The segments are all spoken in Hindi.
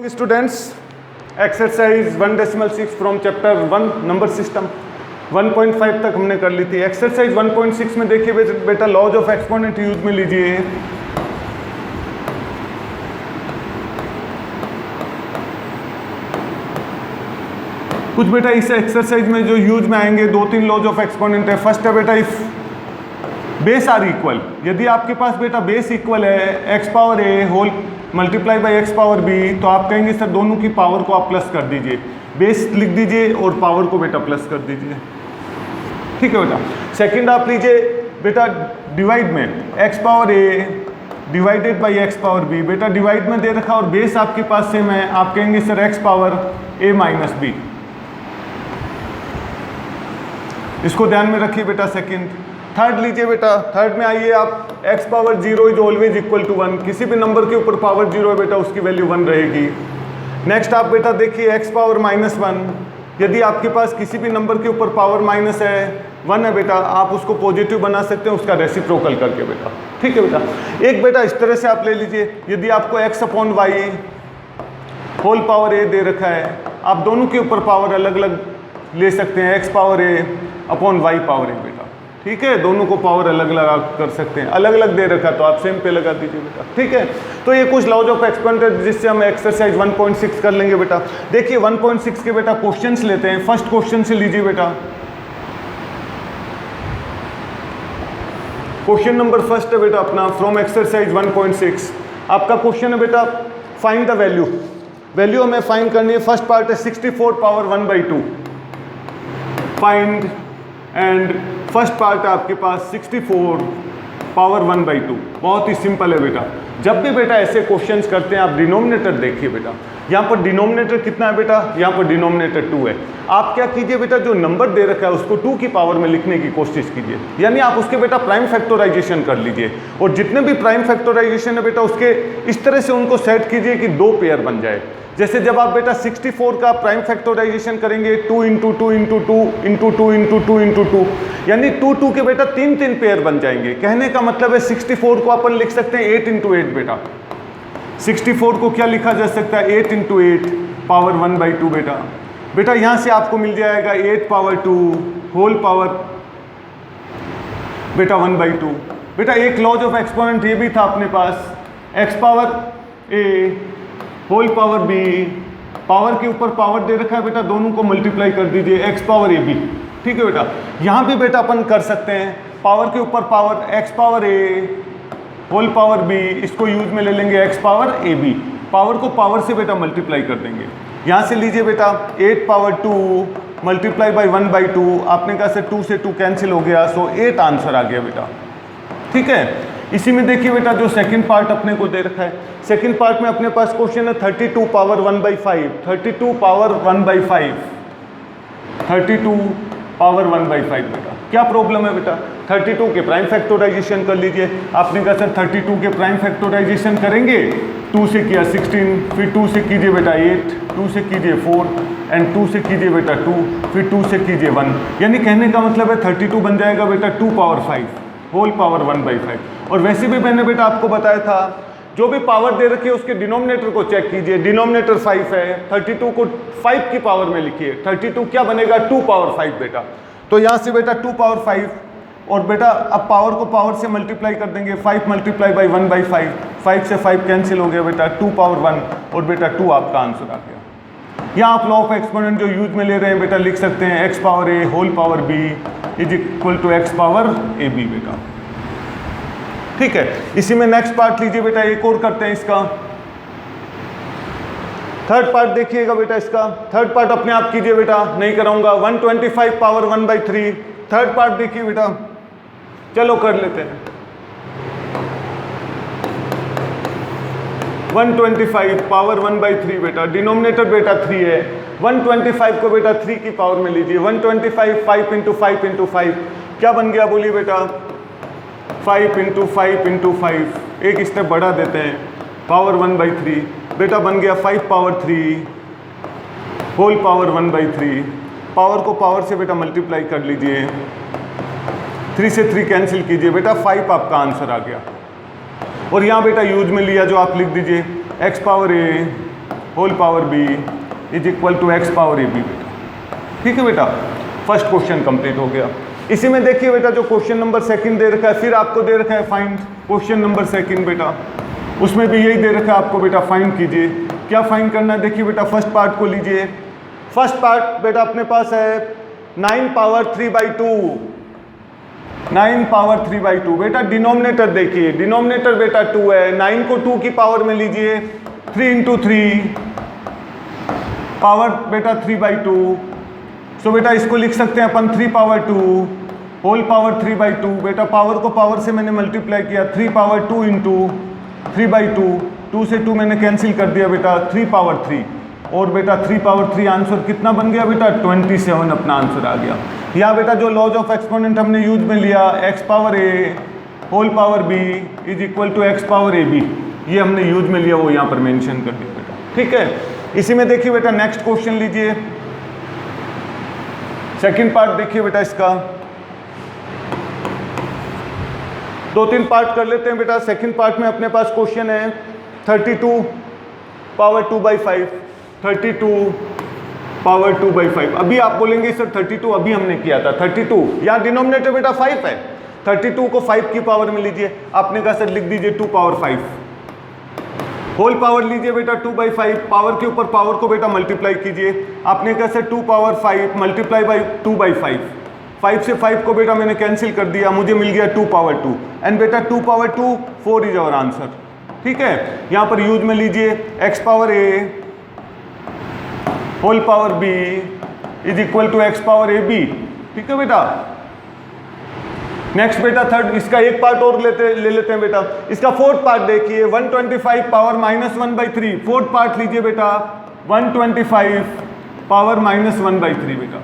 Students, exercise 1.6 from chapter 1 number system 1.5 तक हमने कर ली थी। एक्सरसाइज 1.6 में देखिए बेटा लॉज ऑफ एक्सपोनेंट यूज में लीजिए। कुछ बेटा इस एक्सरसाइज में जो यूज में आएंगे, दो तीन लॉज ऑफ एक्सपोनेंट है। फर्स्ट है बेटा इफ बेस आर इक्वल, यदि आपके पास बेटा बेस इक्वल है x power a whole multiply by x power b, तो आप कहेंगे सर दोनों की पावर को आप प्लस कर दीजिए, बेस लिख दीजिए और पावर को बेटा प्लस कर दीजिए। ठीक है बेटा। सेकंड आप लीजिए बेटा डिवाइड में x power a divided by x power b। बेटा डिवाइड में दे रखा और बेस आपके पास सेम है, आप कहेंगे sir x power a minus b। इसको ध्यान में रखिए बेटा। सेकंड। थर्ड लीजिए बेटा, थर्ड में आइए आप x power 0 is always equal to 1। किसी भी नंबर के ऊपर पावर 0 है बेटा, उसकी वैल्यू 1 रहेगी। नेक्स्ट आप बेटा देखिए x पावर माइनस 1, यदि आपके पास किसी भी नंबर के ऊपर पावर माइनस है 1 है बेटा, आप उसको पॉजिटिव बना सकते हैं उसका रेसिप्रोकल करके बेटा। ठीक है बेटा। एक बेटा इस तरह से आप ले लीजिए, यदि आपको x upon Y whole power a दे रखा है, आप दोनों के ऊपर पावर अलग अलग ले सकते हैं, x power a upon Y power a बेटा। ठीक है, दोनों को पावर अलग अलग कर सकते हैं, अलग अलग दे रखा तो आप सेम पे लगा दीजिए बेटा। ठीक है, तो ये कुछ लॉज ऑफ एक्सपोनेंट जिससे हम एक्सरसाइज 1.6 कर लेंगे बेटा। देखिए 1.6 के बेटा क्वेश्चंस लेते हैं। फर्स्ट क्वेश्चन से लीजिए बेटा। क्वेश्चन नंबर फर्स्ट है बेटा अपना फ्रॉम एक्सरसाइज 1.6। आपका क्वेश्चन है बेटा फाइंड द वैल्यू। वैल्यू हमें फाइंड करनी है। फर्स्ट पार्ट है 64 power 1/2 find, and first part है आपके पास 64 पावर 1/2। बहुत ही सिंपल है बेटा। जब भी बेटा ऐसे क्वेश्चंस करते हैं आप डिनोमिनेटर देखिए बेटा। यहाँ पर डिनोमिनेटर कितना है बेटा, यहाँ पर डिनोमिनेटर 2 है। आप क्या कीजिए बेटा, जो नंबर दे रखा है उसको 2 की पावर में लिखने की कोशिश कीजिए, यानी आप उसके बेटा प्राइम फैक्टराइजेशन कर लीजिए, और जितने भी प्राइम फैक्टराइजेशन है बेटा उसके इस तरह से उनको सेट कीजिए कि 2 पेयर बन जाए। जैसे जब आप बेटा 64 का प्राइम फैक्टराइजेशन करेंगे 2 into 2 into 2 into 2 into 2 into 2, यानी 2 के बेटा 3 पेयर बन जाएंगे। कहने का मतलब है 64 को अपन लिख सकते हैं 8 इंटू 8 बेटा। 64 को क्या लिखा जा सकता है, 8 इंटू 8 पावर 1/2 बेटा। बेटा यहाँ से आपको मिल जाएगा 8 पावर 2 होल पावर बेटा 1/2। बेटा एक लॉज ऑफ एक्सपोनेंट ये भी था अपने पास, x power a whole power b, power के ऊपर पावर दे रखा है बेटा, दोनों को मल्टीप्लाई कर दीजिए x पावर a b। ठीक है बेटा। यहाँ भी बेटा अपन कर सकते हैं, पावर के ऊपर power x power a whole power b, इसको यूज में ले लेंगे x power a b, power को पावर से बेटा मल्टीप्लाई कर देंगे। यहाँ से लीजिए बेटा 8 पावर 2 मल्टीप्लाई बाई 1/2, आपने कहा से 2 से 2 कैंसिल हो गया, सो 8 आंसर आ गया बेटा। ठीक है। इसी में देखिए बेटा जो सेकंड पार्ट अपने को दे रखा है, सेकंड पार्ट में अपने पास क्वेश्चन है 32 पावर 1/5, 32 पावर 1/5, 32 पावर 1/5 बेटा। क्या प्रॉब्लम है बेटा, 32 के प्राइम फैक्टराइजेशन कर लीजिए। आपने कहा सर 32 के प्राइम फैक्टराइजेशन करेंगे, 2 से किया 16, फिर 2 से कीजिए बेटा 8, 2 से कीजिए 4, एंड 2 से कीजिए बेटा 2, फिर 2 से कीजिए 1, यानी कहने का मतलब है 32 बन जाएगा बेटा 2 पावर 5 होल पावर 1/5। और वैसे भी मैंने बेटा आपको बताया था, जो भी पावर दे रखी है उसके डिनोमिनेटर को चेक कीजिए। डिनोमिनेटर 5 है, 32 को 5 की पावर में लिखिए, 32 क्या बनेगा 2 पावर 5 बेटा। तो यहाँ से बेटा 2 पावर 5, और बेटा अब पावर को पावर से मल्टीप्लाई कर देंगे, 5 मल्टीप्लाई बाई 1/5, 5 से 5 कैंसिल हो गया बेटा, 2 पावर 1, और बेटा 2 आपका आंसर आ गया। यहाँ आप लॉ ऑफ एक्सपोनेंट जो यूज में ले रहे हैं बेटा लिख सकते हैं x power a whole power b is equal to x power a b बेटा। ठीक है। इसी में नेक्स्ट पार्ट लीजिए बेटा, एक और करते हैं इसका। थर्ड पार्ट देखिएगा बेटा, इसका थर्ड पार्ट अपने आप कीजिए बेटा, नहीं कराऊंगा। 125 पावर 1/3, थर्ड पार्ट देखिए बेटा, चलो कर लेते हैं। 125 पावर 1/3 बेटा, डिनोमिनेटर बेटा 3 है, 125 को बेटा 3 की पावर में लीजिए। 125 5 इंटू 5 इंटू 5 क्या बन गया बोलिए बेटा, 5 इंटू 5 इंटू 5, एक स्टेप बढ़ा देते हैं, पावर 1/3 बेटा बन गया 5 पावर 3 होल पावर 1/3। पावर को पावर से बेटा मल्टीप्लाई कर लीजिए, 3 से 3 कैंसिल कीजिए बेटा, 5 आपका आंसर आ गया। और यहाँ बेटा यूज में लिया जो आप लिख दीजिए x power a whole power b is equal to x power a b बेटा। ठीक है बेटा, फर्स्ट क्वेश्चन कंप्लीट हो गया। इसी में देखिए बेटा जो क्वेश्चन नंबर सेकंड दे रखा है, फिर आपको दे रखा है फाइंड क्वेश्चन नंबर सेकंड बेटा, उसमें भी यही दे रखा है आपको बेटा फाइंड कीजिए। क्या फाइंड करना है देखिए बेटा, फर्स्ट पार्ट को लीजिए। फर्स्ट पार्ट बेटा अपने पास है 9 पावर 3/2, 9 पावर 3/2 बेटा। डिनोमिनेटर देखिए, डिनोमिनेटर बेटा 2 है, 9 को 2 की पावर में लीजिए, 3 × 3 पावर बेटा 3/2। सो बेटा इसको लिख सकते हैं अपन 3 पावर 2 होल पावर 3/2 बेटा। पावर को पावर से मैंने मल्टीप्लाई किया, 3 पावर 2 × 3/2, 2 से 2 मैंने कैंसिल कर दिया बेटा, 3 पावर 3 और बेटा 3 पावर 3 आंसर कितना बन गया बेटा, 27 अपना आंसर आ गया। यहाँ बेटा जो लॉज ऑफ एक्सपोनेंट हमने यूज में लिया, x power a whole power b is equal to x power ab, ये हमने यूज में लिया, वो यहाँ पर मेंशन कर दिया बेटा। ठीक है, इसी में देखिए बेटा नेक्स्ट क्वेश्चन लीजिए, सेकंड पार्ट देखिए बेटा इसका। 2-3 पार्ट कर लेते हैं बेटा। सेकंड पार्ट में अपने पास क्वेश्चन है 32 पावर 2/5, 32 पावर 2/5। अभी आप बोलेंगे सर 32 अभी हमने किया था, 32 यहाँ डिनोमिनेटर बेटा 5 है, 32 को 5 की पावर में लीजिए, आपने कहा सर लिख दीजिए 2 पावर 5। होल पावर लीजिए बेटा 2/5, पावर के ऊपर पावर को बेटा मल्टीप्लाई कीजिए, आपने कहा सर 2 पावर 5 मल्टीप्लाई बाई 2/5, 5 से 5 को बेटा मैंने कैंसिल कर दिया, मुझे मिल गया 2 पावर 2 एंड बेटा 2 पावर 2 4 इज आवर आंसर। ठीक है, यहाँ पर यूज में लीजिए x power a whole power b is equal to x power a b। ठीक है बेटा, नेक्स्ट बेटा थर्ड, इसका एक पार्ट और ले लेते हैं बेटा। इसका फोर्थ पार्ट देखिए 125 पावर -1/3, फोर्थ पार्ट लीजिए बेटा 125 पावर -1/3 बेटा।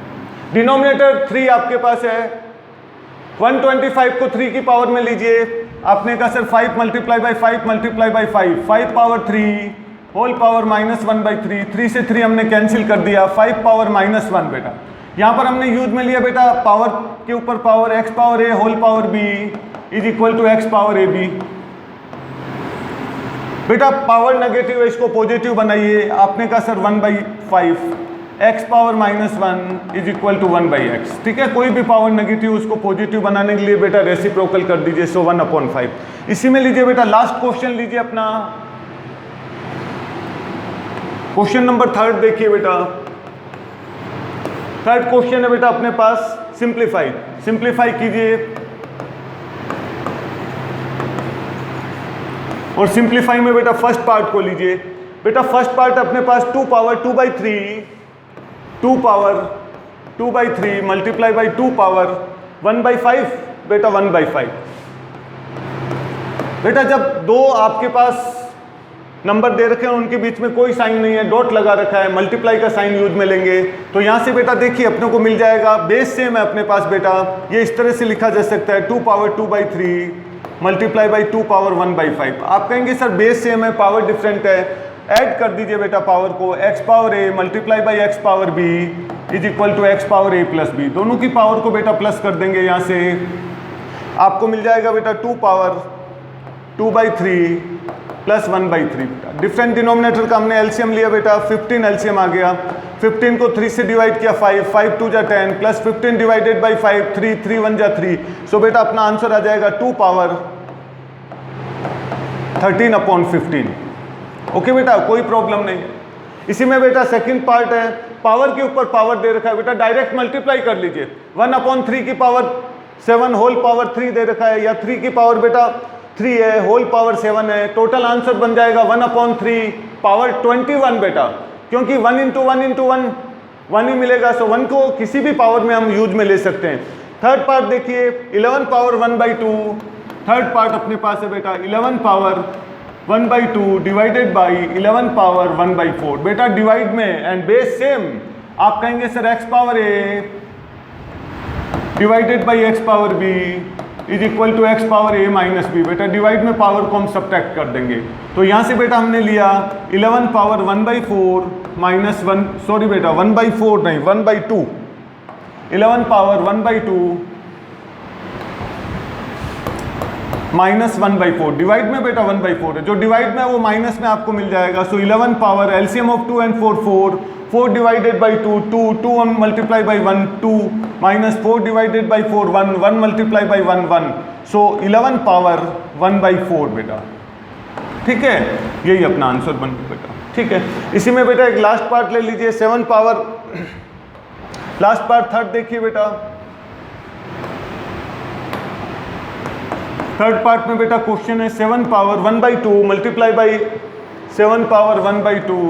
डिनोमिनेटर 3 आपके पास है, 125 को 3 की पावर में लीजिए, आपने कहा sir 5 multiply by 5 multiply by 5 power 3 whole power -1/3, 3 से 3 हमने कैंसिल कर दिया, 5 पावर -1 बेटा। यहाँ पर हमने यूज में लिया बेटा पावर के ऊपर power, x power a whole power b is equal to x power a b। बेटा पावर नेगेटिव है, इसको पॉजिटिव बनाइए, आपने कहा sir 1/5 x power -1 is equal to 1/x। ठीक है, कोई भी पावर नेगेटिव उसको पॉजिटिव बनाने के लिए बेटा रेसिप्रोकल कर दीजिए, सो 1/5। इसी में लीजिए बेटा लास्ट क्वेश्चन लीजिए अपना, क्वेश्चन नंबर थर्ड देखिए बेटा। थर्ड क्वेश्चन है बेटा अपने पास सिंप्लीफाई, सिंप्लीफाई कीजिए और सिंप्लीफाई में बेटा फर्स्ट पार्ट को लीजिए। बेटा फर्स्ट पार्ट अपने पास 2 power 2/3, 2 power 2/3 multiply by 2 power 1/5 बेटा 1/5। बेटा जब दो आपके पास नंबर दे रखे हैं उनके बीच में कोई साइन नहीं है, डॉट लगा रखा है, मल्टीप्लाई का साइन यूज में लेंगे तो यहाँ से बेटा देखिए अपने को मिल जाएगा, बेस सेम है अपने पास बेटा, ये इस तरह से लिखा जा सकता है 2 पावर 2/3 मल्टीप्लाई बाई 2 पावर 1/5। आप कहेंगे सर बेस सेम है पावर डिफरेंट है, ऐड कर दीजिए बेटा पावर को, x power a multiply by x power b is equal to x power a plus b। दोनों की पावर को बेटा प्लस कर देंगे, यहाँ से आपको मिल जाएगा बेटा 2 पावर 2/3 प्लस 1/3 बेटा। डिफरेंट डिनोमिनेटर का हमने एलसीएम लिया बेटा, 15 एलसीएम आ गया, 15 को 3 से डिवाइड किया 5, 5 2 जा 10 प्लस 15 डिवाइडेड बाई 5, 3 3 1 जा 3। सो बेटा अपना आंसर आ जाएगा 2 पावर 13/15। ओके बेटा, कोई प्रॉब्लम नहीं है। इसी में बेटा सेकंड पार्ट है, पावर के ऊपर पावर दे रखा है बेटा, डायरेक्ट मल्टीप्लाई कर लीजिए, 1/3 की पावर 7 होल पावर 3 दे रखा है, या 3 की पावर बेटा 3 है, होल पावर 7 है, टोटल आंसर बन जाएगा 1/3 पावर 21 बेटा, क्योंकि 1 × 1 × 1 1 ही मिलेगा, सो 1 को किसी भी पावर में हम यूज में ले सकते हैं। थर्ड पार्ट देखिए 11 पावर 1/2, थर्ड पार्ट अपने पास है बेटा 11 पावर 1/2 डिवाइडेड बाई 11 पावर 1/4 बेटा, डिवाइड में एंड बेस सेम। आप कहेंगे sir x power a divided by x power b is equal to x power a minus b बेटा, डिवाइड में पावर को हम सब्ट्रैक्ट कर देंगे, तो यहाँ से बेटा हमने लिया 11 पावर 1/4 माइनस 1, सॉरी बेटा 1/4 नहीं 1/2, 11 पावर 1/2 -1/4, डिवाइड में बेटा 1/4 है, जो डिवाइड में है वो माइनस में आपको मिल जाएगा। सो 11 power LCM of 2 and 4 4 divided by 2 2 2 multiply by 1 2 -4 divided by 4 1 1 multiply by 1 1। So 11 power 1/4 बेटा, ठीक है, यही अपना आंसर बन गया बेटा, ठीक है। इसी में बेटा एक लास्ट पार्ट ले लीजिए, 7 पावर, लास्ट पार्ट थर्ड देखिए बेटा, थर्ड पार्ट में बेटा क्वेश्चन है 7 power 1/2 multiply by 7 power 1/2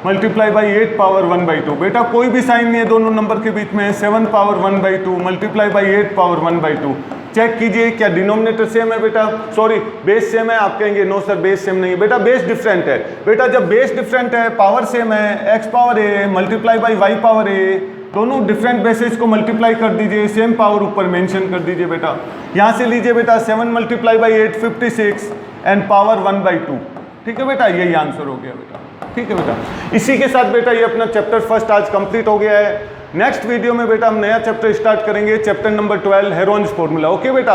multiply by 8 power 1/2। बेटा कोई भी साइन नहीं है दोनों नंबर के बीच में, 7 power 1/2 multiply by 8 power 1/2। Check कीजिए क्या डिनोमिनेटर सेम है बेटा, सॉरी बेस सेम है। आप कहेंगे नो सर बेस सेम नहीं है, बेटा बेस डिफरेंट है। बेटा जब बेस डिफरेंट है, पावर सेम है, x power A multiply by Y power A, दोनों डिफरेंट बेसिस को मल्टीप्लाई कर दीजिए, सेम पावर ऊपर मेंशन कर दीजिए बेटा। यहाँ से लीजिए बेटा 7 मल्टीप्लाई बाई 8 56 एंड पावर 1/2, ठीक है बेटा, यही आंसर हो गया बेटा, ठीक है बेटा। इसी के साथ बेटा ये अपना चैप्टर फर्स्ट आज कंप्लीट हो गया है। नेक्स्ट वीडियो में बेटा हम नया चैप्टर स्टार्ट करेंगे, chapter number 12 Heron's formula. Okay बेटा।